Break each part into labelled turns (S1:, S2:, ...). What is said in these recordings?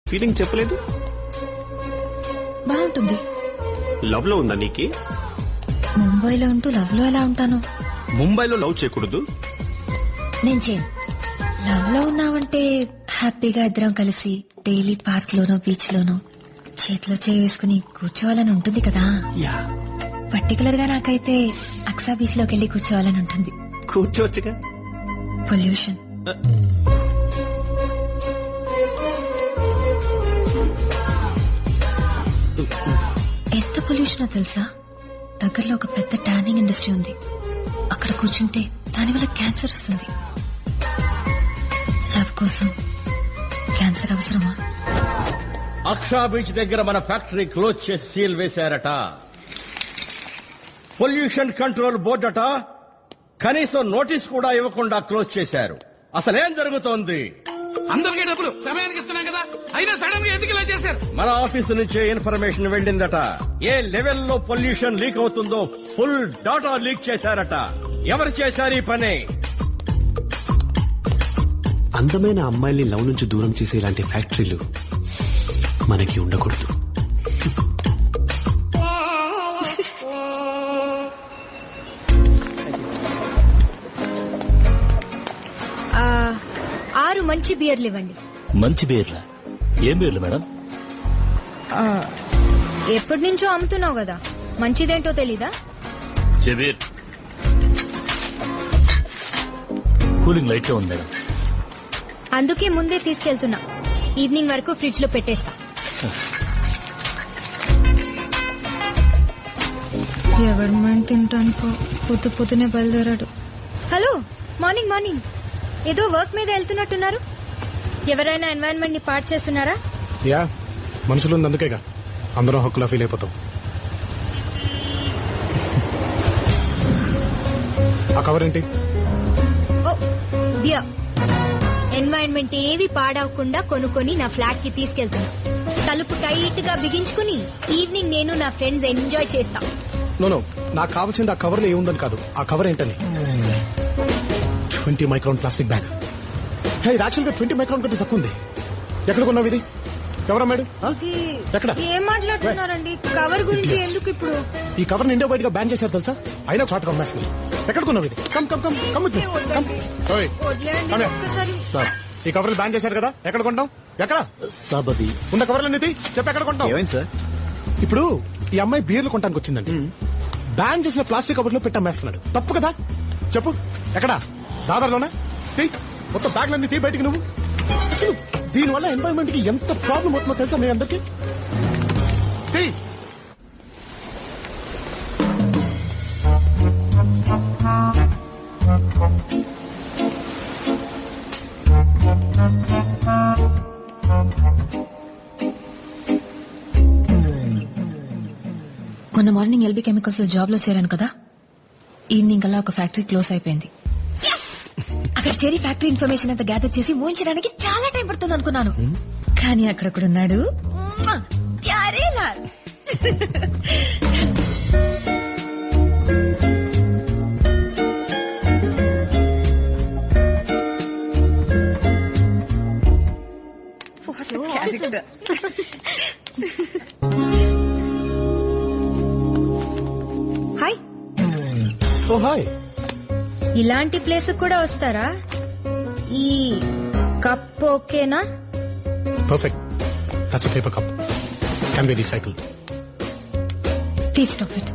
S1: Feeling చెప్పలేదు.
S2: బాగుంటుంది.
S1: Love లో ఉందా నీకి?
S2: ముంబైలో ఉంటూ లవ్ లో ఎలా ఉంటాను?
S1: ముంబైలో లవ్ చేయకూడదు.
S2: నేను చేయను. లవ్ లో ఉన్నావంటే హ్యాపీగా ఇద్దరం కలిసి డైలీ పార్క్ లోనో బీచ్ లోనో చేతిలో చేయి వేసుకుని కూర్చోవాలని ఉంటుంది కదా.
S1: యా,
S2: పర్టికులర్ గా నాకైతే అక్సా బీచ్ లోకి వెళ్లి కూర్చోవాలని ఉంటుంది.
S1: కూర్చోవచ్చుగా.
S2: పొల్యూషన్. ఎంత పొల్యూషనో తెలుసా? దగ్గరలో ఒక పెద్ద టానింగ్ ఇండస్ట్రీ ఉంది. అక్కడ కూర్చుంటే దానివల్ల క్యాన్సర్ వస్తుంది. లవ్ కోసం క్యాన్సర్ అవసరమా?
S3: అక్షా బీచ్ దగ్గర మన ఫ్యాక్టరీ క్లోజ్ చేసి సీల్ వేశారట. పొల్యూషన్ కంట్రోల్ బోర్డు అట కనీసం నోటీస్ కూడా ఇవ్వకుండా క్లోజ్ చేశారు. అసలేం జరుగుతోంది?
S4: అందరికీ డబ్బులు సమయానికి ఇస్తున్నాం కదా, అయినా సడన్ గా ఎందుకు ఇలా చేశారు?
S3: మన ఆఫీసు నుంచే ఇన్ఫర్మేషన్ వెళ్ళిందట. ఏ లెవెల్లో పొల్యూషన్ లీక్ అవుతుందో ఫుల్ డాటా లీక్ చేశారట. ఎవరు చేశారు ఈ పని?
S1: అందమైన అమ్మాయిల్ని లవ్ నుంచి దూరం చేసే ఇలాంటి ఫ్యాక్టరీలు మనకి ఉండకూడదు.
S5: ఆరు మంచి బియర్లు ఇవ్వండి.
S6: మంచి బీర్లా? ఏం బీర్లు మేడం?
S5: ఎప్పటి నుంచో అమ్ముతున్నావు కదా, మంచిదేంటో తెలీదా?
S6: చెబీర్ కూలింగ్ లైట్ లో ఉంది మేడం.
S5: అందుకే ముందే తీసుకెళ్తున్నా. ఈవినింగ్ వరకు ఫ్రిడ్జ్ లో పెట్టేస్తా.
S2: ఎవరి మైండ్ తింటానుకో పొద్దునే బయలుదేరాడు.
S5: Hello, morning morning. ఏదో వర్క్ మీద వెళ్తున్నట్టున్నారు. ఎవరైనా ఎన్వైరన్మెంట్ ని పాడు చేస్తున్నారా?
S7: యా, మనుషులు ఉంది అందుకేగా అందరం హక్కులా ఫీల్ అయిపోతాం. ఆ కవర్ ఏంటి?
S5: ఓ బియర్. ఎన్వైరన్మెంట్ ఏవి పాడవకుండా కొనుక్కొని నా ఫ్లాట్ కి తీసుకెళ్తున్నా. తలుపు టైట్ గా బిగించుకుని ఈవినింగ్ నేను నా ఫ్రెండ్స్ ఎంజాయ్ చేస్తా.
S7: నో, నాకు కావాల్సింది ఆ కవర్ లో ఏముందని కాదు, ఆ కవర్ ఏంటని. 20 మైక్రాన్ ప్లాస్టిక్ బ్యాగ్. హే, యాక్చువల్ గా 20 మైక్రాన్ కంటే తక్కువ ఉంది. ఎక్కడ కొన్నావు ఇది? ఎవరమ్మాడు? ఎక్కడ?
S5: ఏం మాట్లాడుతున్నారండి? కవర్ గురించి ఎందుకు ఇప్పుడు?
S7: ఈ కవర్ ని ఇండియా బయట గా బ్యాన్ చేశారు తెలుసా? అయినా చాట్ కమ్మేస్తుంది. ఎక్కడ కొన్నావు ఇది? Come come come come with me. Come. ఓయ్, కమ్ హియర్. సార్, ఈ కవర్లు బ్యాన్ చేశారు కదా, ఎక్కడ కొంటాం? ఎక్కడ?
S6: సాబది
S7: ఉన్న కవర్లన్నీ చెప్పి ఎక్కడ కొంటాం?
S1: ఏమైంది సార్?
S7: ఇప్పుడు ఈ అమ్మాయి బీర్లు కొనడానికి వచ్చిందండి. బ్యాన్ చేసిన ప్లాస్టిక్ కవర్ లో పెట్టమ్మేస్తున్నాడు. తప్పు కదా? చెప్పు ఎక్కడ? దాదాలోనా? మొత్తం బ్యాగ్లన్నీ తీ బయటికి. నువ్వు అసలు దీనివల్ల ఎన్వైరన్మెంట్ కి ఎంత ప్రాబ్లం అవుతుందో తెలుసా మీ అందరికి?
S2: మొన్న మార్నింగ్ ఎల్బీ కెమికల్స్ లో జాబ్ లో చేరాను కదా. ఈవినింగ్ అలా ఒక ఫ్యాక్టరీ క్లోజ్ అయిపోయింది. అక్కడ చేరి ఫ్యాక్టరీ ఇన్ఫర్మేషన్ అంతా గ్యాదర్ చేసి ఊహించడానికి చాలా టైం పడుతుంది అనుకున్నాను. కానీ అక్కడొక్కడున్నాడు ప్యారే లాల్.
S5: హాయ్.
S7: ఓ హాయ్.
S5: ఇలాంటి ప్లేస్ కూడా వస్తారా? ఈ కప్ ఓకేనా?
S7: Perfect. That's a paper cup. Can be recycled.
S5: Please stop it.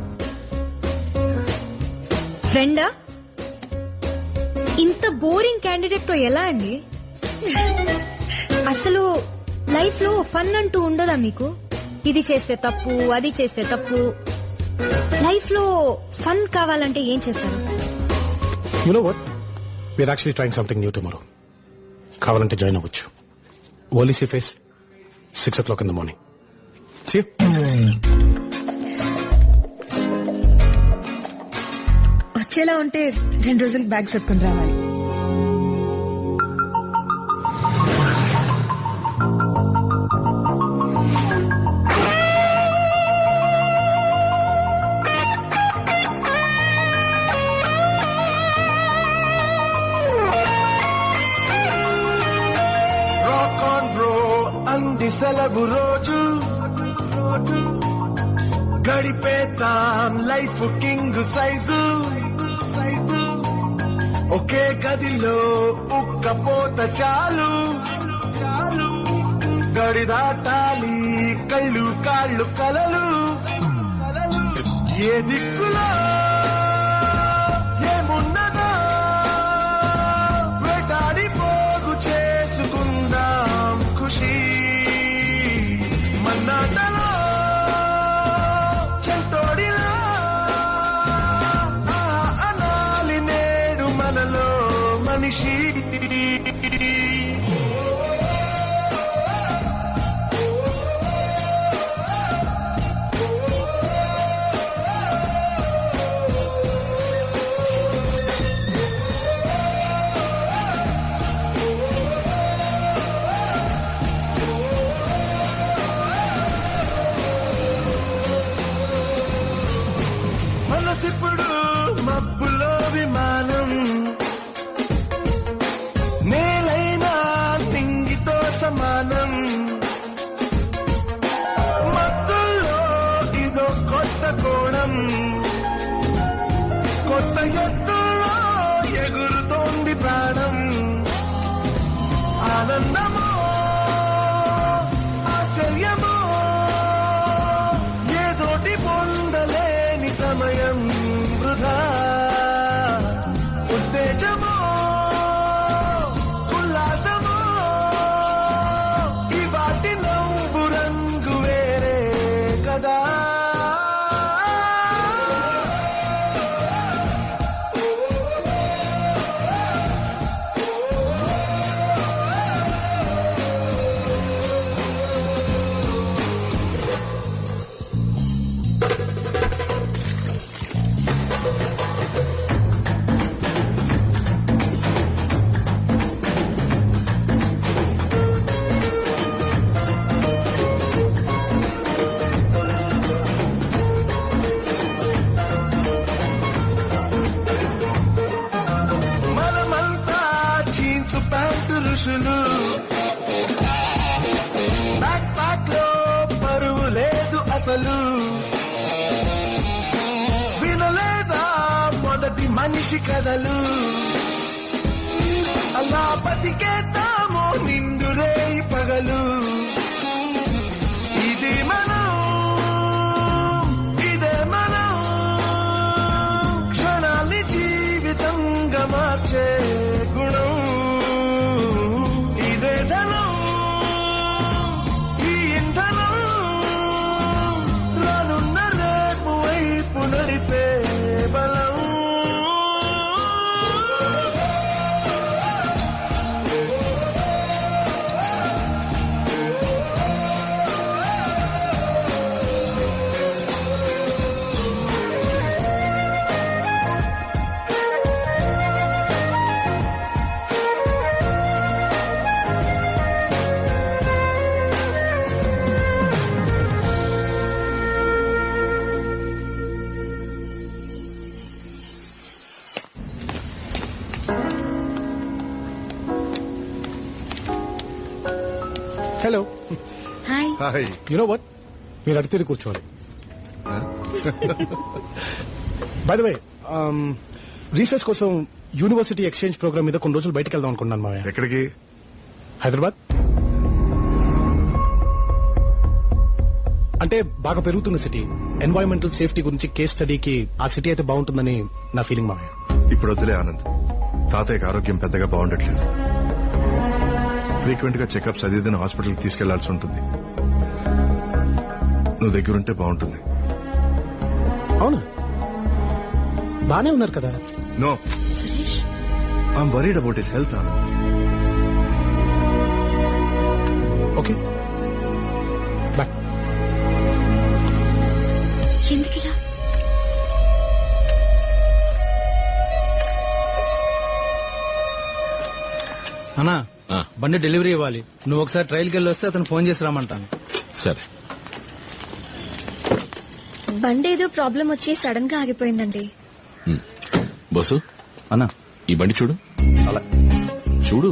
S5: ఫ్రెండా? ఇంత బోరింగ్ క్యాండిడేట్ తో ఎలా అండి? అసలు లైఫ్ లో ఫన్ అంటూ ఉండదా మీకు? ఇది చేస్తే తప్పు, అది చేస్తే తప్పు. లైఫ్ లో ఫన్ కావాలంటే ఏం చేస్తారు?
S7: You know what? We're actually trying something new tomorrow. కావాలంటే జాయిన్ అవ్వచ్చు. ఓన్లీ సీ ఫేస్ 6 o'clock in the morning. See you.
S2: వచ్చేలా ఉంటే 2 రోజులు బ్యాగ్ సర్దుకుని రావాలి.
S8: సెలవు రోజు గడిపేతాం లైఫ్ కింగ్ సైజు ఒకే గదిలో ఉక్కపోత చాలు గడి దాటాలి కళ్ళు కాళ్ళు కలలు ఏ దిక్కులో ఏమున్నదో వేటాడి పోగు చేసుకుందాం ఖుషి మన్నాటలో చెంతోడిలా అనాలి నేడు మనలో మనిషి మనసిప్పుడు మబ్బులో విమానం నేలైనా నింగితో సమానం మత్తుల్లో ఇదో కొత్త కోణం కొత్త ఎత్తుల్లో ఎగురుతోంది ప్రాణం ఆనందమో ఆశ్చర్యమో ఏదోటి పొందలేని సమయం వృధా ఉత్తేజమో ఉల్లాసమో ఇవాటి నవ్వు రంగు వేరే కదా మనమంతా జీన్స్ ప్యాంటు ఋషులు బ్యాక్ ప్యాక్ లో పరువు లేదు అసలు వినలేదా మొదటి మనిషి కథలు అలా బతికేద్దామో నిండు రేయి పగలు ఇది మనం ఇదే మనం క్షణాన్ని జీవితంగా మార్చే గుణం ఇదే ధనం ఈ ఇంధనం రానున్న రేపు వైపు నడిపే బలం
S7: hello
S5: hi
S8: hi
S7: you know what మీరు అడిగితే కూర్చోవాలి బై ద వే రీసెర్చ్ కోసం యూనివర్సిటీ ఎక్స్చేంజ్ ప్రోగ్రామ్ మీద కొన్ని రోజులు బయటకు వెళ్దాం అనుకున్నాను మావయ్య.
S8: ఎక్కడికి?
S7: హైదరాబాద్. అంటే బాగా పెరుగుతున్న సిటీ, ఎన్వైరన్మెంటల్ సేఫ్టీ గురించి కేస్ స్టడీకి ఆ సిటీ అయితే బాగుంటుందని నా ఫీలింగ్ మావయ్య.
S8: ఇప్పుడు వద్దులే ఆనంద్, తాతయ్యకి ఆరోగ్యం పెద్దగా బాగుండట్లేదు. ఫ్రీక్వెంట్ గా చెకప్స్ అదేదైనా హాస్పిటల్కి తీసుకెళ్లాల్సి ఉంటుంది. నువ్వు దగ్గరుంటే బాగుంటుంది.
S7: అవునా? బానే ఉన్నారు కదా?
S8: No,
S2: Suresh
S8: I'm worried about his health Anand.
S7: Okay bye.
S2: ఎందుకిలా?
S9: అన్నా బండి డెలివరీ ఇవ్వాలి. నువ్వు ఒకసారి ట్రైల్కి వెళ్ళి వస్తే అతను ఫోన్ చేసి రమ్మంటాను.
S6: సరే.
S2: బండి ఏదో ప్రాబ్లం వచ్చి సడన్ గా ఆగిపోయిందండి.
S6: బస్సు
S10: అన్నా
S6: ఈ బండి చూడు.
S10: అలా
S6: చూడు.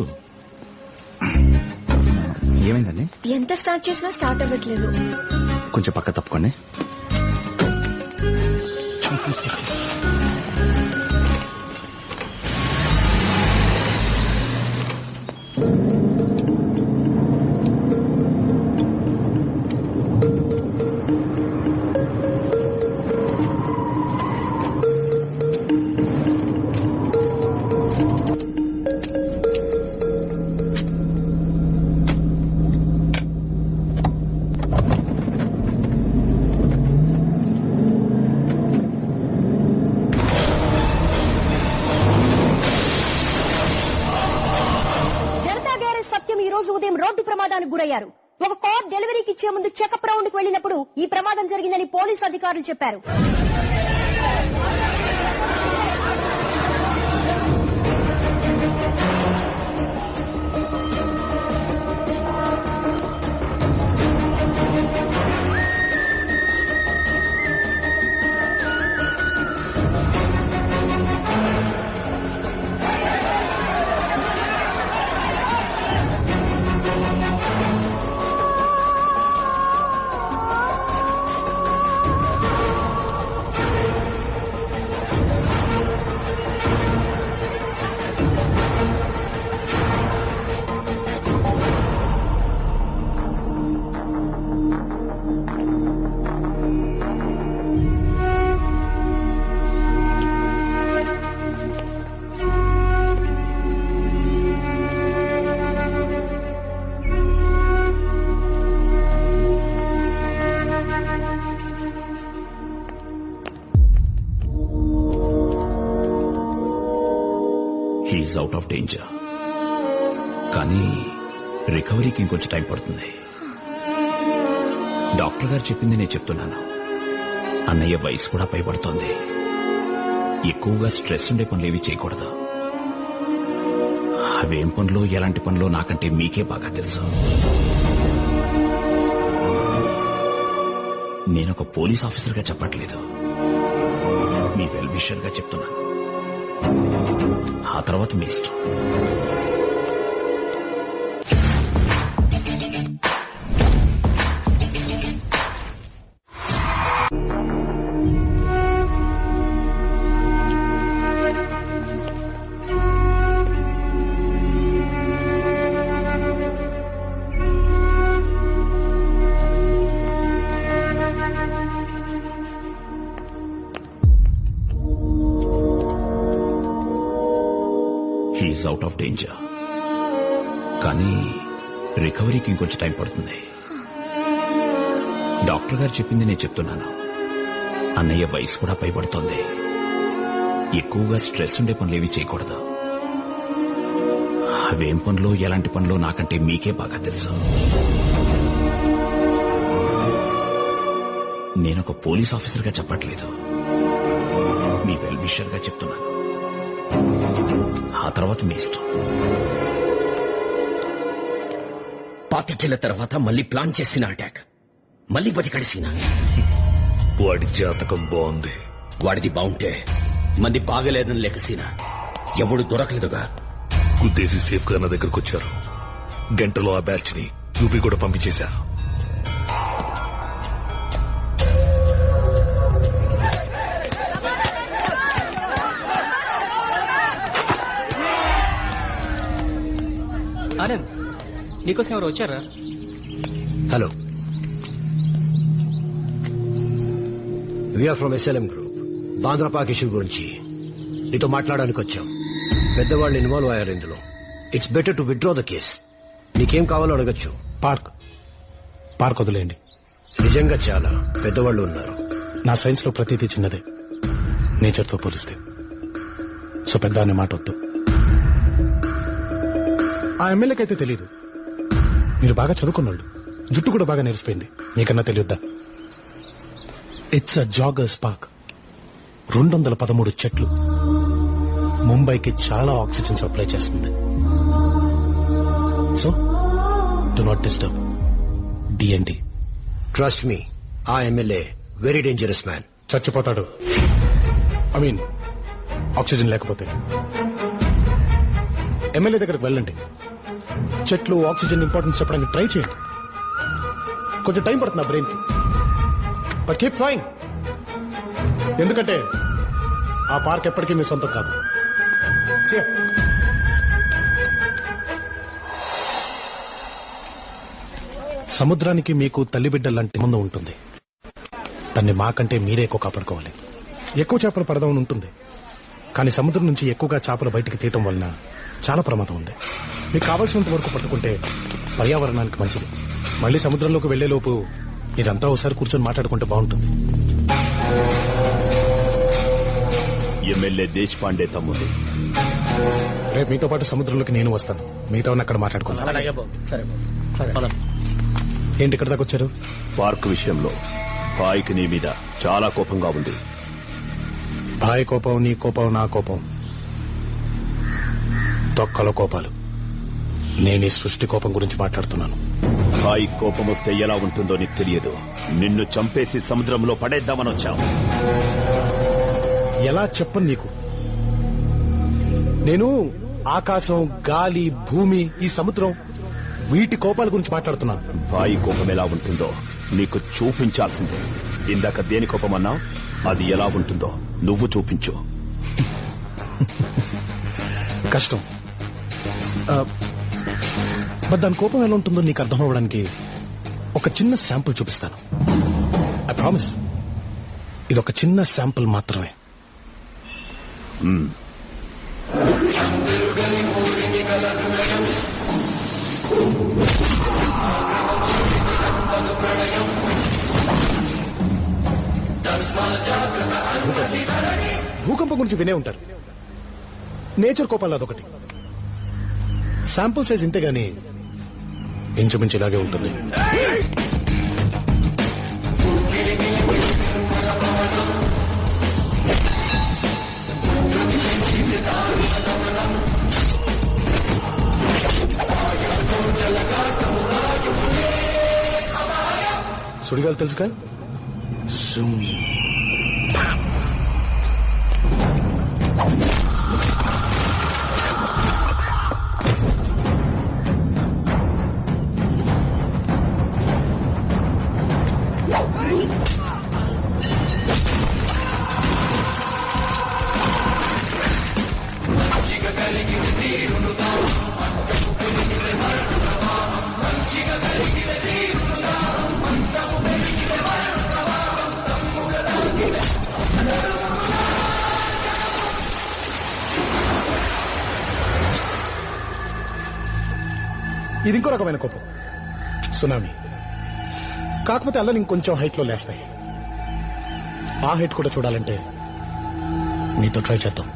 S10: ఏమైందండి?
S2: ఎంత స్టార్ట్ చేసినా స్టార్ట్ అవ్వట్లేదు.
S10: కొంచెం పక్క తప్పుకోండి.
S5: ఈ రోజు ఉదయం రోడ్డు ప్రమాదానికి గురయ్యారు. ఒక కార్ డెలివరీకి ఇచ్చే ముందు చెకప్ రౌండ్ కు వెళ్లినప్పుడు ఈ ప్రమాదం జరిగిందని పోలీసు అధికారులు చెప్పారు.
S11: హీఈస్ అవుట్ ఆఫ్ డేంజర్, కానీ రికవరీకి ఇంకొంచెం టైం పడుతుంది. డాక్టర్ గారు చెప్పింది నేను చెప్తున్నాను. అన్నయ్య వయసు కూడా పైబడుతోంది. ఎక్కువగా స్ట్రెస్ ఉండే పనులు ఏవి చేయకూడదు. అవేం పనులు ఎలాంటి పనులు నాకంటే మీకే బాగా తెలుసు. నేనొక పోలీస్ ఆఫీసర్గా చెప్పట్లేదు, మీ వెల్ విషర్గా చెప్తున్నాను. ఆ తర్వాత మీ ఇష్టం. హీఈస్ అవుట్ ఆఫ్ డేంజర్, కానీ రికవరీకి ఇంకొంచెం టైం పడుతుంది. డాక్టర్ గారు చెప్పింది నేను చెప్తున్నాను. అన్నయ్య వయసు కూడా పైబడుతోంది. ఎక్కువగా స్ట్రెస్ ఉండే పనులు ఏవి చేయకూడదు. అవేం పనులు ఎలాంటి పనులు నాకంటే మీకే బాగా తెలుసు. నేనొక పోలీస్ ఆఫీసర్గా చెప్పట్లేదు, మీ వెల్ విషర్గా చెప్తున్నాను. ఆ తర్వాత మీ ఇష్టం.
S12: పాతికేళ్ల తర్వాత మళ్ళీ ప్లాన్ చేసిన అటాక్, మళ్ళీ బతికడిసిన.
S13: వాడి జాతకం బాగుంది.
S12: వాడిది బాగుంటే మంది బాగలేదని లేకసిన ఎవడు దొరకలేదుగా.
S13: గుద్దేసి సేఫ్ గా నా దగ్గరకు వచ్చారు. గంటలో ఆ బ్యాచ్ ని యూపీ కూడా పంపించేశా.
S14: ఆనంద్, నీకోసం ఎవరు వచ్చారా?
S15: Hello, we are from SLM group. Bandra park issue గురించి నీతో మాట్లాడడానికి వచ్చాం. పెద్దవాళ్ళు ఇన్వాల్వ్ అయ్యారు ఇందులో. It's better to withdraw the case. నీకేం కావాలో అడగచ్చు.
S7: పార్క్ వదిలేయండి.
S15: నిజంగా చాలా పెద్దవాళ్ళు ఉన్నారు.
S7: నా సైన్స్ లో ప్రతిదీ చిన్నదే నేచర్ తో పోలిస్తే. సో పెద్ద అనే మాట వద్దు. ఆ ఎమ్మెల్యేకైతే తెలీదు. మీరు బాగా చదువుకున్నాళ్ళు, జుట్టు కూడా బాగా నేర్చిపోయింది. మీకన్నా తెలియద్దా? It's a joggers park. 213 చెట్లు. ముంబైకి చాలా ఆక్సిజన్ సప్లై చేస్తుంది. So do not disturb. DMD.
S15: Trust me, ఆ ఎమ్మెల్యే వెరీ డేంజరస్ మ్యాన్.
S7: చచ్చిపోతాడు. ఐ మీన్ ఆక్సిజన్ లేకపోతే. ఎమ్మెల్యే దగ్గరకు వెళ్ళండి, చెట్లు ఆక్సిజన్ ఇంపార్టెన్స్ చెప్పడానికి ట్రై చేయండి. కొంచెం టైం పడుతుంది నా బ్రెయిన్ కి, బట్ కీప్ ట్రైంగ్. ఎందుకంటే ఆ పార్క్ ఎప్పటికీ మీ సొంతం కాదు. See ya. సముద్రానికి మీకు తల్లి బిడ్డలాంటి సంబంధం ఉంటుంది. దాన్ని మాకంటే మీరే ఎక్కువ కాపాడుకోవాలి. ఎక్కువ చేపలు పడదామని ఉంటుంది, కానీ సముద్రం నుంచి ఎక్కువగా చేపలు బయటికి తీయటం వలన చాలా ప్రమాదం ఉంది. మీకు కావాల్సినంత వరకు పట్టుకుంటే పర్యావరణానికి మంచిది. మళ్ళీ సముద్రంలోకి వెళ్లేలోపు ఇదంతా ఒకసారి కూర్చొని మాట్లాడుకుంటే బాగుంటుంది.
S11: ఎమ్మెల్యే దేశపాండే తమ్ముడు,
S7: రేపు మీతో పాటు సముద్రంలోకి నేను వస్తాను. మిగతా అక్కడ మాట్లాడుకుంటాను. ఏంటి ఇక్కడ దాకా వచ్చారు?
S11: పార్క్ విషయంలో భాయ్కి నీ మీద చాలా కోపంగా ఉంది.
S7: భాయ్ కోపం, నీ కోపం, నా కోపం తొక్కల కోపాలు. నేను ఈ సృష్టి కోపం గురించి మాట్లాడుతున్నాను.
S11: భాయ్ కోపం వస్తే ఎలా ఉంటుందో నీకు తెలియదు. నిన్ను చంపేసి సముద్రంలో పడేద్దామని వచ్చావు.
S7: ఎలా చెప్పను నీకు? నేను ఆకాశం, గాలి, భూమి, ఈ సముద్రం, వీటి కోపాల గురించి మాట్లాడుతున్నాను.
S11: భాయ్ కోపం ఎలా ఉంటుందో నీకు చూపించాల్సిందే. ఇందాక దేని కోపం అన్నావు? అది ఎలా ఉంటుందో నువ్వు చూపించు.
S7: కష్టం. మరి దాని కోపం ఎలా ఉంటుందో నీకు అర్థం అవ్వడానికి ఒక చిన్న శాంపుల్ చూపిస్తాను. ఐ ప్రామిస్, ఇది ఒక చిన్న శాంపుల్ మాత్రమే. భూకంపం గురించి వినే ఉంటారు. నేచర్ కోపాలు అదొకటి. శాంపుల్ సైజ్ ఇంతే గాని ఇంచుమించి ఇలాగే ఉంటుంది. సుడిగాలు తెలుసుగా? ఇది ఇంకో రకమైన కోపం, సునామీ. కాకపోతే అలా ఇంకొంచెం హైట్ లో లేస్తాయి. ఆ హైట్ కూడా చూడాలంటే మీతో ట్రై చేద్దాం.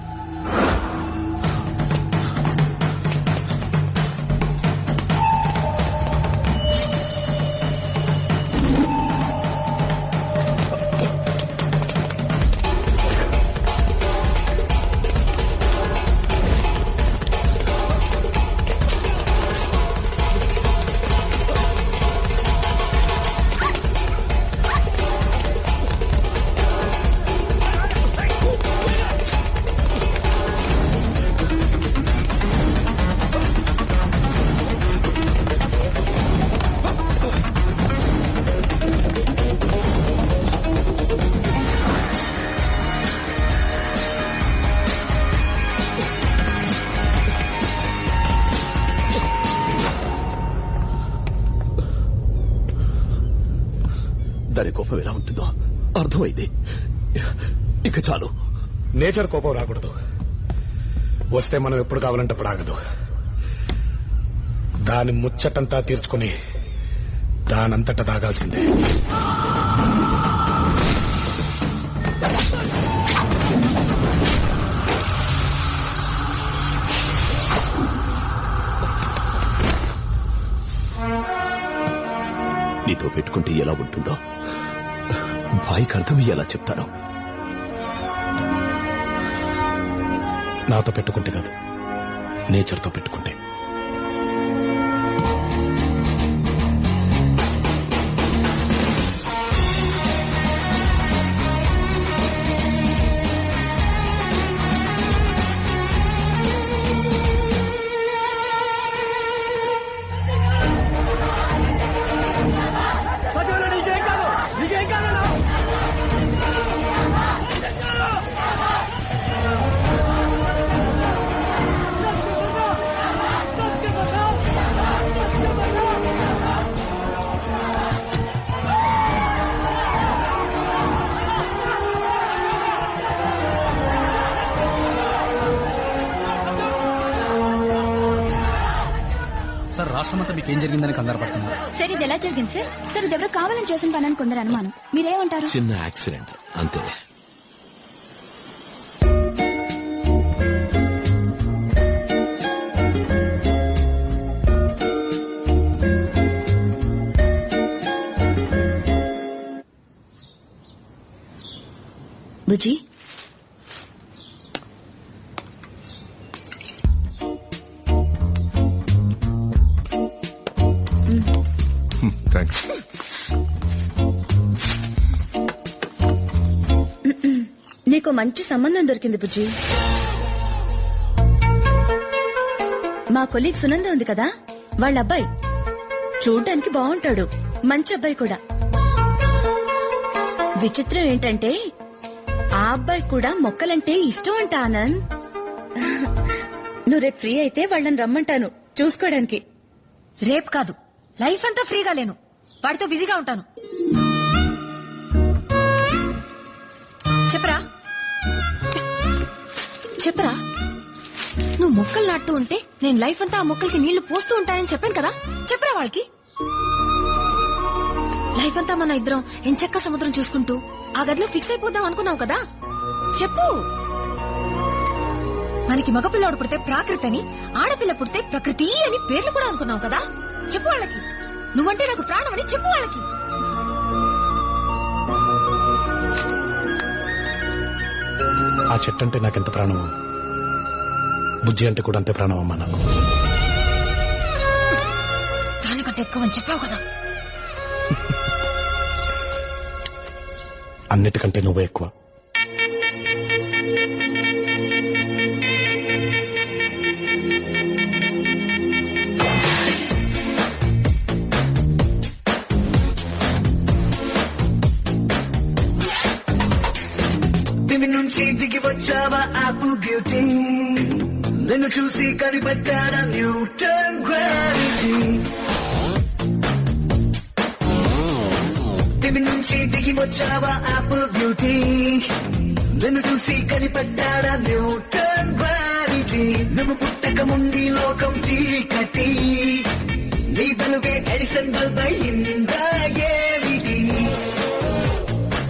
S11: దాని కోపం ఎలా ఉంటుందో అర్థమైంది. ఇక చాలు.
S7: నేచర్ కోపం రాకూడదు. వస్తే మనం ఎప్పుడు కావాలంటే అప్పుడు ఆగదు. దాని ముచ్చటంతా తీర్చుకుని దానంతట దాగాల్సిందే.
S11: నీతో పెట్టుకుంటే ఎలా ఉంటుందో భాయ్కి అర్థం ఎలా చెప్తాను.
S7: నాతో పెట్టుకుంటే కాదు, నేచర్తో పెట్టుకుంటే.
S14: రాష్ట్రం అంతా మీకు ఏం జరిగిందని కంగారు పడుతున్నారు.
S5: సరే ఇది ఎలా జరిగింది సార్? సార్ ఇది ఎవరో కావాలని చేసిన పని అని కొందరు అనుమానం. మీరేమంటారు?
S6: చిన్న యాక్సిడెంట్ అంతే.
S2: బుజ్జి,
S13: థ్యాంక్స్.
S2: నీకు మంచి సంబంధం దొరికింది బుజ్జి. మా కొలీగ్ సునంద ఉంది కదా, వాళ్ళ అబ్బాయి చూడ్డానికి బాగుంటాడు, మంచి అబ్బాయి కూడా. విచిత్రం ఏంటంటే ఆ అబ్బాయి కూడా మొక్కలంటే ఇష్టం అంట. ఆనంద్, నువ్వు రేపు ఫ్రీ అయితే వాళ్ళని రమ్మంటాను చూసుకోవడానికి. రేపు కాదు, లైఫ్ అంతా ఫ్రీగా లేను, వాడితో బిజీగా ఉంటాను. చెప్పరా చెప్పరా, నువ్వు మొక్కలు నాటుతూ ఉంటే నేను లైఫ్ అంతా ఆ మొక్కలకి నీళ్లు పోస్తూ ఉంటానని చెప్పాను కదా, చెప్పరా వాళ్ళకి. లైఫ్ అంతా మన ఇద్దరం ఎంచక్క సముద్రం చూసుకుంటూ ఆ గదిలో ఫిక్స్ అయిపోదాం అనుకున్నావు కదా, చెప్పు. మనకి మగపిల్లడు పుడితే ప్రాకృతి అని, ఆడపిల్ల పుడితే ప్రకృతి అని పేర్లు కూడా అనుకున్నావు కదా, చెప్పు వాళ్ళకి. నువ్వంటే నాకు ప్రాణం అని చెప్పు వాళ్ళకి.
S7: ఆ చెట్టు అంటే నాకెంత ప్రాణమో, బుజ్జి అంటే కూడా అంతే ప్రాణం అమ్మా నాకు.
S2: దానికంటే ఎక్కువ అని చెప్పావు కదా.
S7: అన్నిటికంటే నువ్వే ఎక్కువ.
S8: దివి నుంచి దిగి వచ్చావా ఆపిల్ బ్యూటీ, నిన్ను చూసి కనిపెట్టాడా న్యూటన్ గ్రావిటీ. దివి నుంచి దిగి వచ్చావా ఆపిల్ బ్యూటీ, నిన్ను చూసి కనిపెట్టాడా న్యూటన్ గ్రావిటీ. నువ్వు పుట్టక ముందు లోకం చీకటి, నీ వెలుగే ఎడిసన్ బల్బ్ అయిందా ఏమిటి.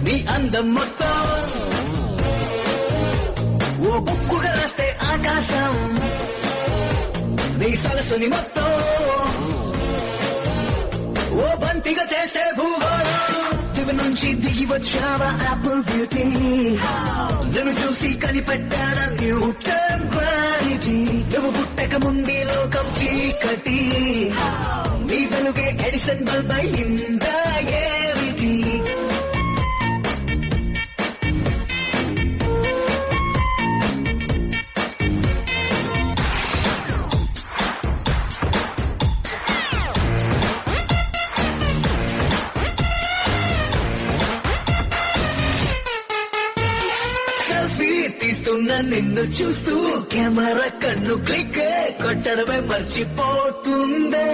S8: నీ అందం మొత్తం ఓ బుక్కుగా రాస్తే ఆకాశం, నీ సరస్సుని మొత్తం ఓ బంతిగా చేస్తే భూగోళం. దివి నుంచి దిగి వచ్చావా ఆపిల్ బ్యూటీ, నిన్ను చూసి కనిపెట్టాడా న్యూటన్ గ్రావిటీ. నువ్వు పుట్టక ముందు లోకం చీకటి, నీ వెలుగే ఎడిసన్ బల్బ్ అయిందా ఏమిటి. తీస్తున్న నిన్ను చూస్తూ కెమెరా కన్ను క్లిక్ కొట్టడమే మర్చిపోతుందే.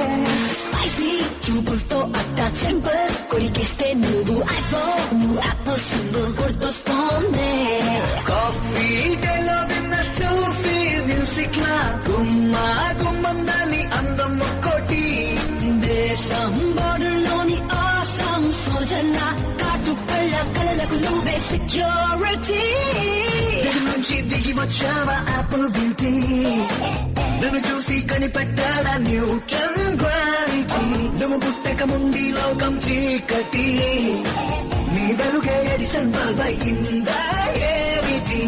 S8: స్పైసీ చూపులతో అట్టా సింపుల్ కొరికేస్తే నువ్వు ఐఫోన్, నువ్వు యాపిల్ సింబల్ గుర్తొస్తోంది. కాఫీ డేలో విన్న సూఫీ మ్యూజిక్ లా గుమ్మా గుమ్మందాని అందం ఒక్కోటి. దేశం బోర్డర్లోని ఆసం సోజల్లా కాటు కళ్ళ కళ్ళకు నువ్వే సెక్యూరిటీ. నుంచి దిగి వచ్చావా ఆపిల్ బ్యూటీ, నువ్వు చూసి కనిపెట్టాడా న్యూటన్ గ్రావిటీ. నువ్వు పుట్టక ముందు లోకం చీకటి, నీ వెలుగే ఎడిసన్ బల్బ్ అయిందా ఏమిటి.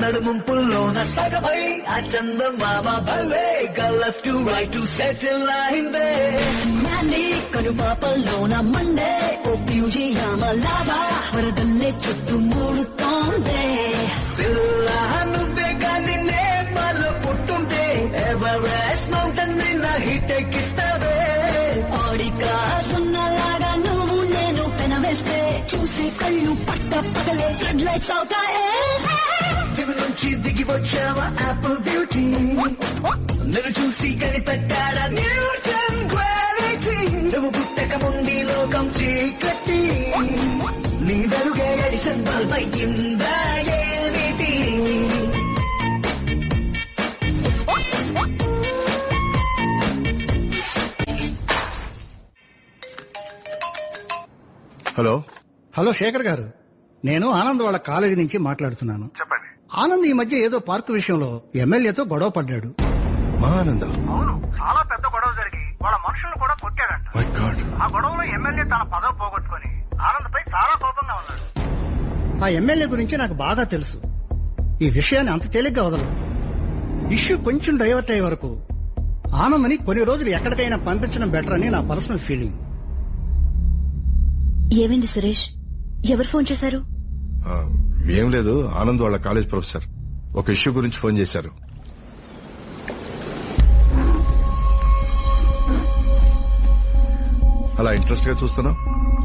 S8: నడుముంపుల్లోన సగమై ఆ చందమామ భలే left to right to settle అయిందే. నాని కనుపాపల్లోన మండే ఓ ఫ్యూజియామ లావా వరదల్లే చుట్టూ మూడుతోందే. పిల్ల నువ్వే గాని నేపాల్లో పుట్టుంటే ఎవరెస్ట్ మౌంటైన్ నిన్న హిట్ ఎక్కిస్తా. పగలే రెడ్ లైట్స్ అవుతాయే దిగు నుంచి దిగి వచ్చావా యాపిల్ బ్యూటీ నేను చూసి కనిపెట్టాడా న్యూటన్ గ్రావిటీ నువ్వు పుట్టక ముందు లోకం చీకటి నీ వెలుగే ఎడిసన్ బల్బ్ అయ్యిందా ఏమిటి
S16: హలో
S17: హలో శేఖర్ గారు, నేను ఆనంద్ వాళ్ళ కాలేజీ నుంచి మాట్లాడుతున్నాను. చెప్పండి. ఆనంద్ ఈ మధ్య ఏదో పార్కు విషయంలో ఎమ్మెల్యేతో గొడవ పడ్డాడు.
S16: మా ఆనంద?
S17: అవును, చాలా పెద్ద గొడవ జరిగి వాళ్ళ మనుషులను కూడా కొట్టాడంట.
S16: My God.
S17: ఆ గొడవలో ఎమ్మెల్యే తన పదవి పోగొట్టుకుని ఆనంద్ పై చాలా కోపంగా ఉన్నాడు. ఆ ఎమ్మెల్యే గురించి నాకు బాగా తెలుసు. ఈ విషయాన్ని అంత తేలిగ్గా వదలడు. ఇష్యూ కొంచెం డైవర్ట్ అయ్యే వరకు ఆనంద్ని కొన్ని రోజులు ఎక్కడికైనా పంపించడం బెటర్ అని నా పర్సనల్ ఫీలింగ్.
S2: ఏమైంది సురేష్? ఎవరు ఫోన్ చేశారు?
S16: ఏం లేదు, ఆనంద్ వాళ్ళ కాలేజ్ ప్రొఫెసర్ ఒక ఇష్యూ గురించి ఫోన్ చేశారు. అలా ఇంట్రెస్ట్ గా చూస్తున్నావు?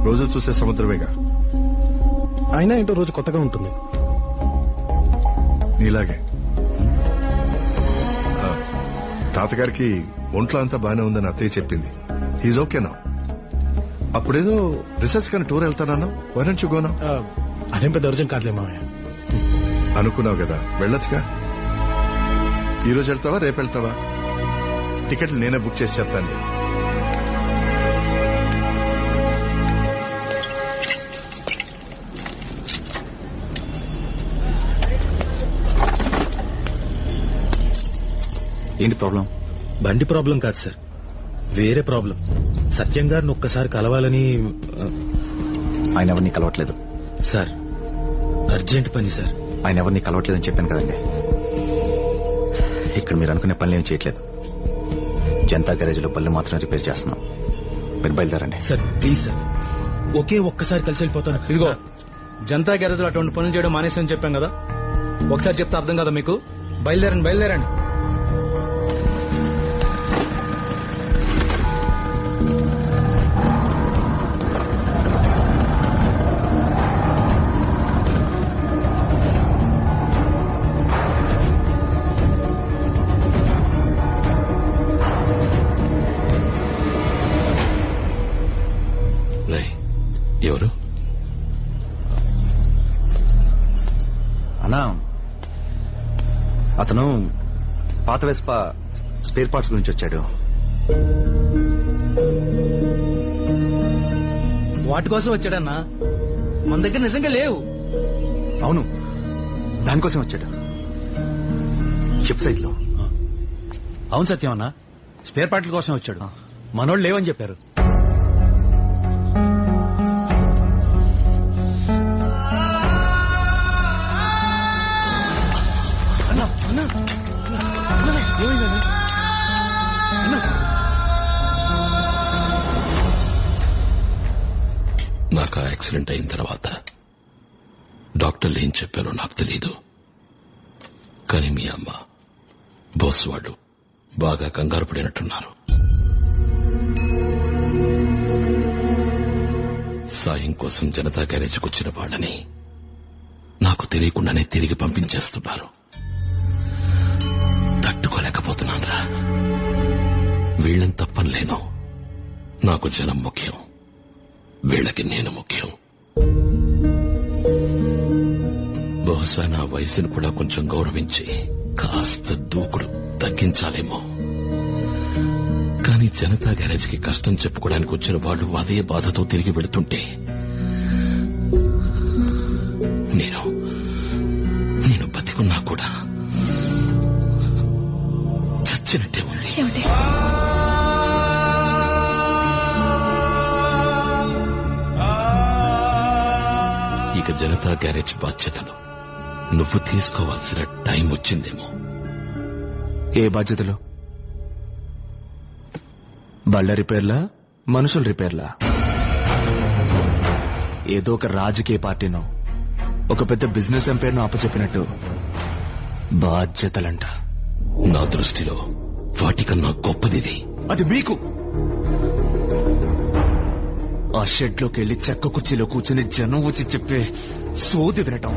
S16: రోజు చూసే సముద్రమేగా.
S7: అయినా ఏంటో రోజు కొత్తగా ఉంటుంది.
S16: నీలాగే. తాతగారికి ఒంట్లో అంతా బానే ఉందని అత్తయ్య చెప్పింది. హీజ్ ఓకేనా? అప్పుడేదో రీసెర్చ్ కానీ టూర్ వెళ్తానన్నా, why don't you go now?
S7: అదేం పెద్ద అర్జెంట్ కాదులే మామయ్య.
S16: అనుకున్నావు కదా, వెళ్ళొచ్చుగా. ఈ రోజు వెళ్తావా రేపు వెళ్తావా? టికెట్లు నేనే బుక్ చేసి చెప్తాను.
S10: ఏంటి ప్రాబ్లం?
S18: బండి ప్రాబ్లం కాదు సార్, వేరే ప్రాబ్లం. సత్యం గారిని ఒక్కసారి కలవాలని.
S10: ఆయన ఎవరిని కలవట్లేదు
S18: సార్, అర్జెంట్ పని సార్.
S10: ఆయన ఎవరిని కలవట్లేదని చెప్పాను కదండి. ఇక్కడ మీరు అనుకునే పనులు ఏం చేయట్లేదు. జనతా గ్యారేజ్ లో బళ్ళు మాత్రం రిపేర్ చేస్తున్నాం. మీరు బయలుదేరండి.
S18: సార్ ప్లీజ్ సార్, ఒక్కసారి కలిసి వెళ్ళిపోతాను.
S9: ఇదిగో, జనతా గ్యారేజ్ లో అటువంటి పనులు చేయడం మానేసని చెప్పాం కదా. ఒకసారి చెప్తే అర్థం కదా మీకు. బయలుదేరండి.
S6: ఎవరు?
S10: అన్నా, అతను పాత వెస్పా స్పేర్ పార్ట్స్ గురించి వచ్చాడు.
S9: వాటి కోసం వచ్చాడన్నా, మన దగ్గర నిజంగా లేవు.
S10: అవును, దానికోసం వచ్చాడు. చిప్ సైట్ లో.
S18: అవును సత్యం అన్న, స్పేర్ పార్ట్ల కోసం వచ్చాడు. మనోళ్ళు లేవని చెప్పారు.
S6: నాకు యాక్సిడెంట్ అయిన తర్వాత డాక్టర్లు ఏం చెప్పారో నాకు తెలీదు. కానీ మీ అమ్మ, బాస్ వాళ్ళు బాగా కంగారు పడినట్టున్నారు. సాయం కోసం జనతా గ్యారేజ్కి వచ్చిన వాళ్ళని నాకు తెలియకుండానే తిరిగి పంపించేస్తున్నారు. తట్టుకోలేకపోతున్నానురా. వీళ్ళని తప్పనిలేను. నాకు జనం ముఖ్యం, వీళ్ళకి నేను ముఖ్యం. బహుశా నా వయసును కూడా కొంచెం గౌరవించి కాస్త దూకుడు తగ్గించాలేమో. కానీ జనతా గ్యారేజ్కి కష్టం చెప్పుకోవడానికి వచ్చిన వాళ్ళు అదే బాధతో తిరిగి వెళుతుంటే నేను బతికున్నా కూడా చచ్చినట్టే ఉంది. ఇక జనతా గ్యారేజ్ బాధ్యతలు నువ్వు తీసుకోవాల్సిన టైం వచ్చిందేమో.
S19: ఏ బాధ్యతలు? బళ్ళ రిపేర్లా, మనుషుల రిపేర్లా? ఏదో ఒక రాజకీయ పార్టీనో ఒక పెద్ద బిజినెస్ ఎంపైర్ను అప్పచెప్పినట్టు బాధ్యతలంట.
S6: నా దృష్టిలో వాటికన్నా గొప్పదిది.
S19: అది మీకు. ఆ షెడ్ లోకి వెళ్లి చెక్క కుర్చీలో కూర్చుని జనం వచ్చి చెప్పే సోది వినటం,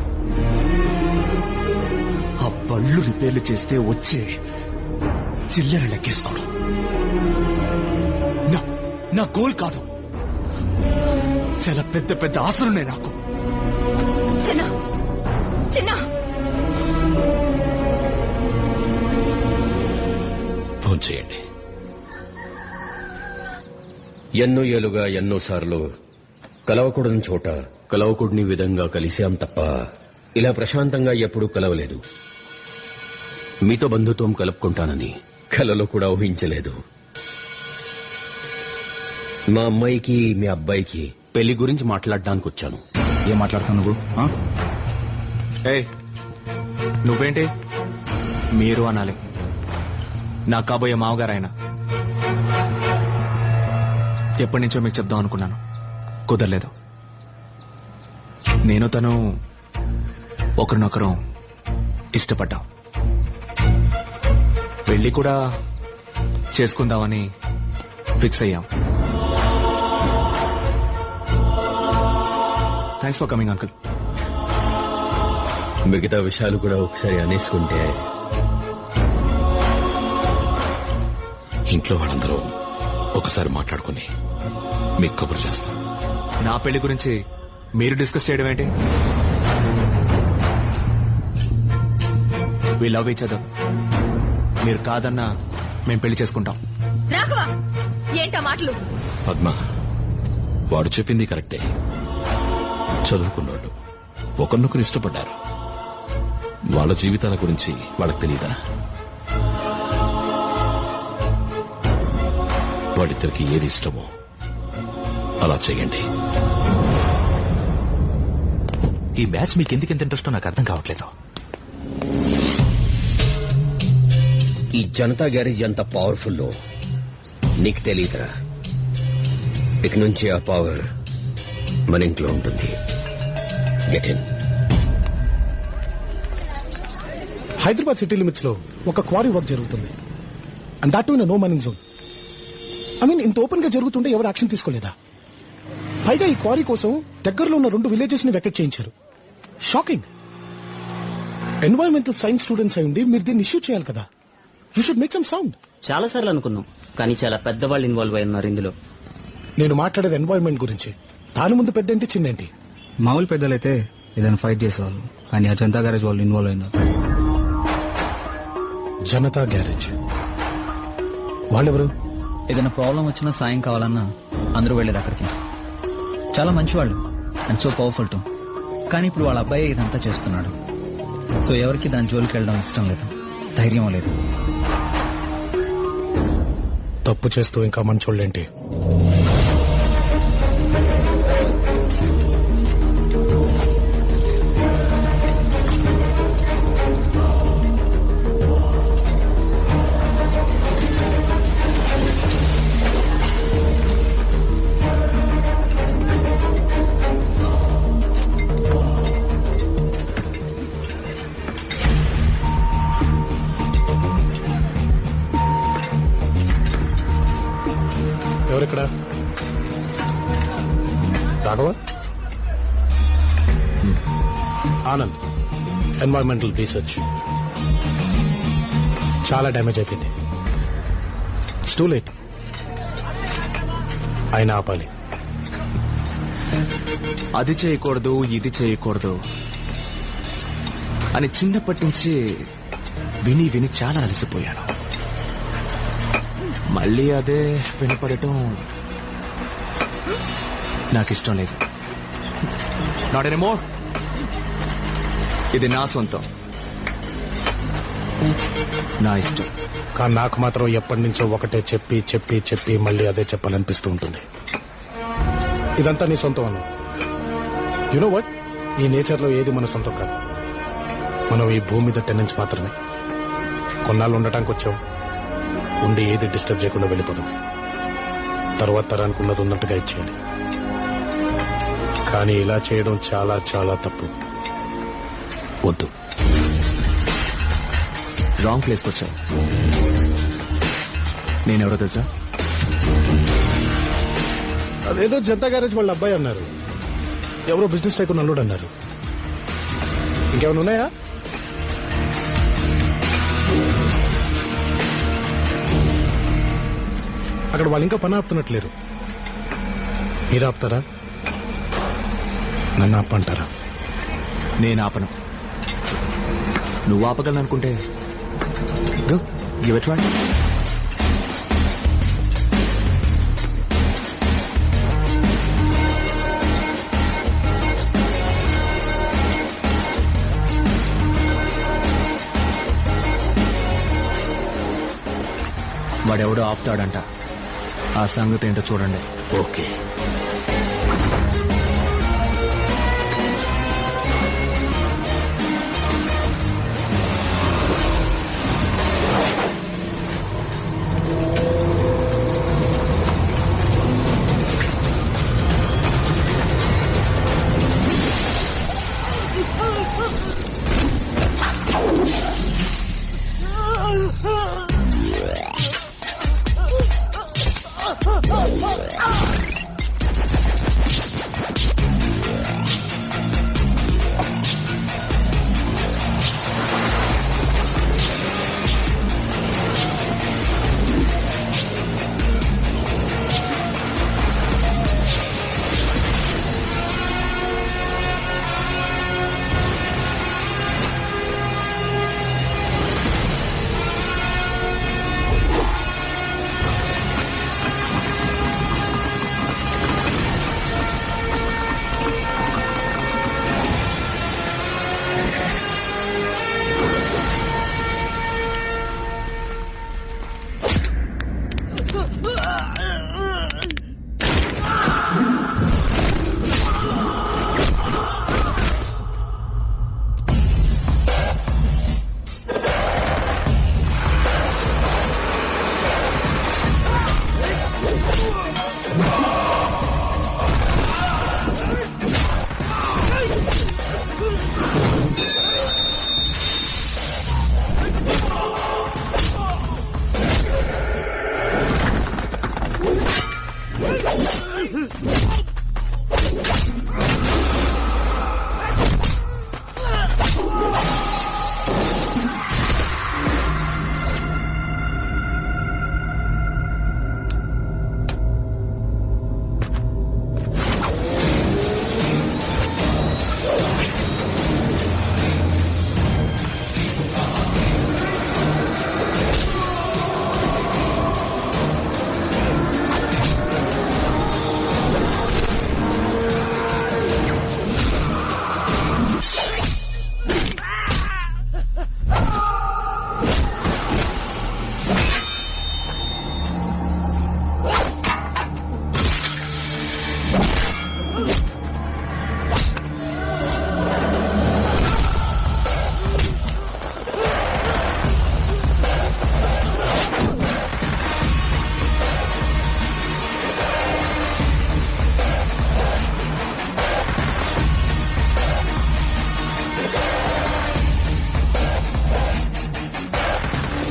S19: ఆ బళ్ళు రిపేర్లు చేస్తే వచ్చే చిల్లర లెక్కేసుకోవడం నా గోల్ కాదు. చాలా పెద్ద పెద్ద ఆశలున్నాయి నాకు.
S2: చిన్న చిన్న
S12: ఫోన్ చేయండి. ఎన్నో ఏలుగా ఎన్నోసార్లు కలవకూడని చోట కలవకూడని విధంగా కలిశాం తప్ప ఇలా ప్రశాంతంగా ఎప్పుడూ కలవలేదు. మీతో బంధుత్వం కలుపుకుంటానని కలలో కూడా ఊహించలేదు. మా అమ్మాయికి మీ అబ్బాయికి పెళ్లి గురించి మాట్లాడడానికి వచ్చాను.
S19: ఏం మాట్లాడుతావు నువ్వు? నువ్వేంటి మీరు అనాలి. నా కాబోయే మావగారు ఆయన. ఎప్పటి నుంచో మీకు చెప్దాం అనుకున్నాను, కుదరలేదు. నేను తను ఒకరినొకరు ఇష్టపడ్డాం. పెళ్లి కూడా చేసుకుందామని ఫిక్స్ అయ్యాం. Thanks for coming uncle.
S12: మిగతా విషయాలు కూడా ఒకసారి అనేసుకుంటే
S6: ఇంట్లో వాళ్ళందరూ ఒకసారి మాట్లాడుకుని మీకు కబురు చేస్తాం.
S19: నా పెళ్లి గురించి మీరు డిస్కస్ చేయడం ఏంటి? We love each other. మీరు కాదన్నా మేము పెళ్లి చేసుకుంటాం.
S2: రాఘవ, ఏంటా మాటలు?
S6: పద్మ, వాడు చెప్పింది కరెక్టే. చదువుకున్నోళ్ళు ఒకరినొకరు ఇష్టపడ్డారు. వాళ్ళ జీవితాల గురించి వాళ్ళకి తెలీదా? వాళ్ళిద్దరికి ఏది ఇష్టమో అలా చేయండి.
S19: ఈ బ్యాచ్ మీకు ఎందుకు ఇంట్రెస్టో నాకు అర్థం కావట్లేదు.
S12: ఈ జనతా గ్యారేజ్ ఎంత పవర్ఫుల్లో నీకు తెలియదురా. ఇక నుంచి ఆ పవర్ మన ఇంట్లో ఉంటుంది. Get in.
S7: Hyderabad city limits లో ఒక క్వారీ వర్క్ జరుగుతుంది. And that in no mining zone. I mean ఇంత ఓపెన్ గా జరుగుతుంటే ఎవరు యాక్షన్ తీసుకోలేదా? పైగా ఈ క్వారీ కోసం దగ్గరలో ఉన్న 2 విలేజెస్ ని వెకెట్ చేయించారు. షాకింగ్. ఎన్వైరన్మెంటల్ సైన్స్ స్టూడెంట్స్ అయి ఉండి మీరు దీన్ని ఇష్యూ చేయాలి కదా. You should make some sound.
S14: చాలా సార్లు అనుకున్నాం, కానీ చాలా పెద్దవాళ్ళు ఇన్వాల్వ్ అయి ఉన్నారు ఇందులో.
S7: నేను మాట్లాడేది ఎన్వైరన్మెంట్ గురించి. దాని ముందు పెద్ద ఏంటి చిన్న ఏంటి?
S14: మామూలు పెద్దలైతే ఏదైనా ఫైట్ చేసేవాళ్ళు, కానీ ఆ జనతా గ్యారేజ్ వాళ్ళు ఇన్వాల్వ్ అయినారు.
S7: జనతా గ్యారేజ్ వాళ్ళెవరు?
S14: ఏదైనా ప్రాబ్లం వచ్చినా సాయం కావాలన్నా అందరూ వెళ్లేది అక్కడికి. చాలా మంచివాళ్ళు అండ్ సో పవర్ఫుల్ టు. కానీ ఇప్పుడు వాళ్ళ అబ్బాయి ఇదంతా చేస్తున్నాడు. సో ఎవరికి దాని జోలికి వెళ్ళడం ఇష్టం లేదు, ధైర్యం లేదు.
S7: తప్పు చేస్తూ ఇంకా మంచోళ్ళేంటి? ఎవరిక్కడ? Raghava, Anand, environmental research. చాలా డ్యామేజ్ అయిపోయింది. It's too late. ఆయన ఆపాలి.
S19: అది చేయకూడదు, ఇది చేయకూడదు అని చిన్నప్పటి నుంచి విని విని చాలా అలసిపోయాను. మళ్ళీ అదే వినపడటం నాకు ఇష్టం లేదు. Not anymore. ఇది నా సొంతం, నా ఇష్టం.
S7: కానీ నాకు మాత్రం ఎప్పటి నుంచో ఒకటే చెప్పి చెప్పి చెప్పి మళ్ళీ అదే చెప్పాలనిపిస్తూ ఉంటుంది. ఇదంతా నీ సొంతం అను. You know what? ఈ నేచర్ లో ఏది మన సొంతం కాదు. మనం ఈ భూమి మీద టెనెంట్స్ మాత్రమే. కొన్నాళ్ళు ఉండటానికి వచ్చాం. ఉండి ఏది డిస్టర్బ్ చేయకుండా వెళ్ళిపోదాం. తర్వాత తరానికి ఉన్నది ఉన్నట్టుగా ఇచ్చేయాలి. కానీ ఇలా చేయడం చాలా చాలా తప్పు.
S19: వద్దు. రాంగ్ ప్లేస్కి వచ్చావు. నేనెవరో తెలుసా?
S7: అదేదో జనతా గ్యారేజ్ వాళ్ళ అబ్బాయి అన్నారు, ఎవరో బిజినెస్ టైకూన్ అల్లుడు అన్నారు. ఇంకేమైనా ఉన్నాయా? అక్కడ వాళ్ళు ఇంకా పని ఆపుతున్నట్లేరు. మీరు ఆపుతారా? నన్ను ఆపంటారా?
S19: నేను ఆపను. నువ్వు ఆపగలనుకుంటే గో గివ్ ఇట్ ట్రై. వాడెవడో ఆపుతాడంట. ఆ సంగతి ఏంటో చూడండి.
S11: ఓకే.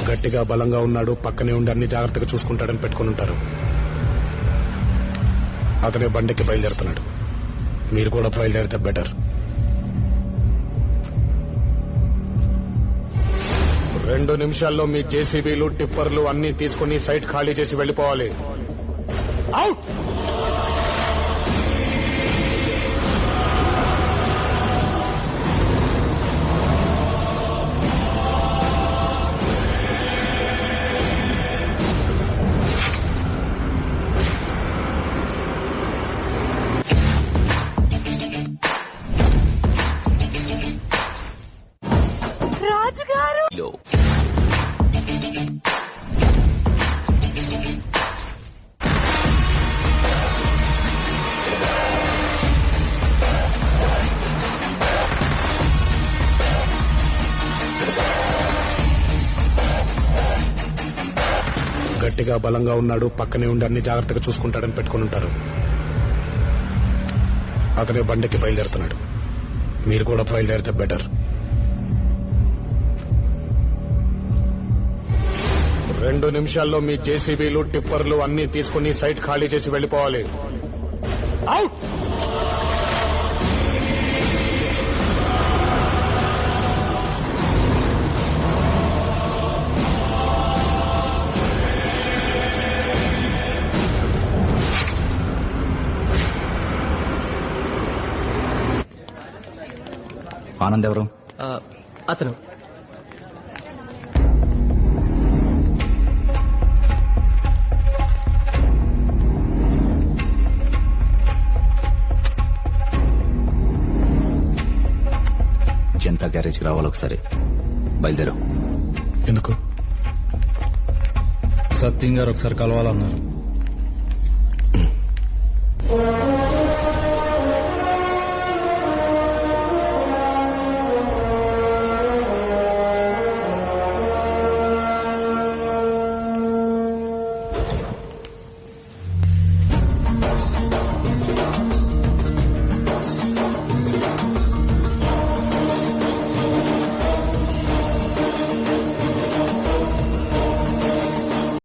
S7: గట్టిగా బలంగా ఉన్నాడు, పక్కనే ఉండి అన్ని జాగ్రత్తగా చూసుకుంటాడని పెట్టుకుని ఉంటారు. అతనే బండికి బయలుదేరుతున్నాడు. మీరు కూడా బయలుదేరితే బెటర్. 2 నిమిషాల్లో మీ జేసీబీలు టిప్పర్లు అన్ని తీసుకుని సైట్ ఖాళీ చేసి వెళ్లిపోవాలి. అవుట్. గట్టిగా బలంగా ఉన్నాడు, పక్కనే ఉండి అన్ని జాగ్రత్తగా చూసుకుంటాడని పెట్టుకుని ఉంటారు. అతనే బండికి బయలుదేరుతున్నాడు. మీరు కూడా బయలుదేరితే బెటర్. 2 నిమిషాల్లో మీ జేసీబీలు టిప్పర్లు అన్ని తీసుకుని సైట్ ఖాళీ చేసి వెళ్లిపోవాలి. అవుట్.
S10: ఆనంద్ ఎవరు?
S20: అతను
S10: జనతా గ్యారేజ్కి రావాలి ఒకసారి. బయలుదేరు.
S7: ఎందుకు?
S9: సత్యం గారు ఒకసారి కలవాలన్నారు.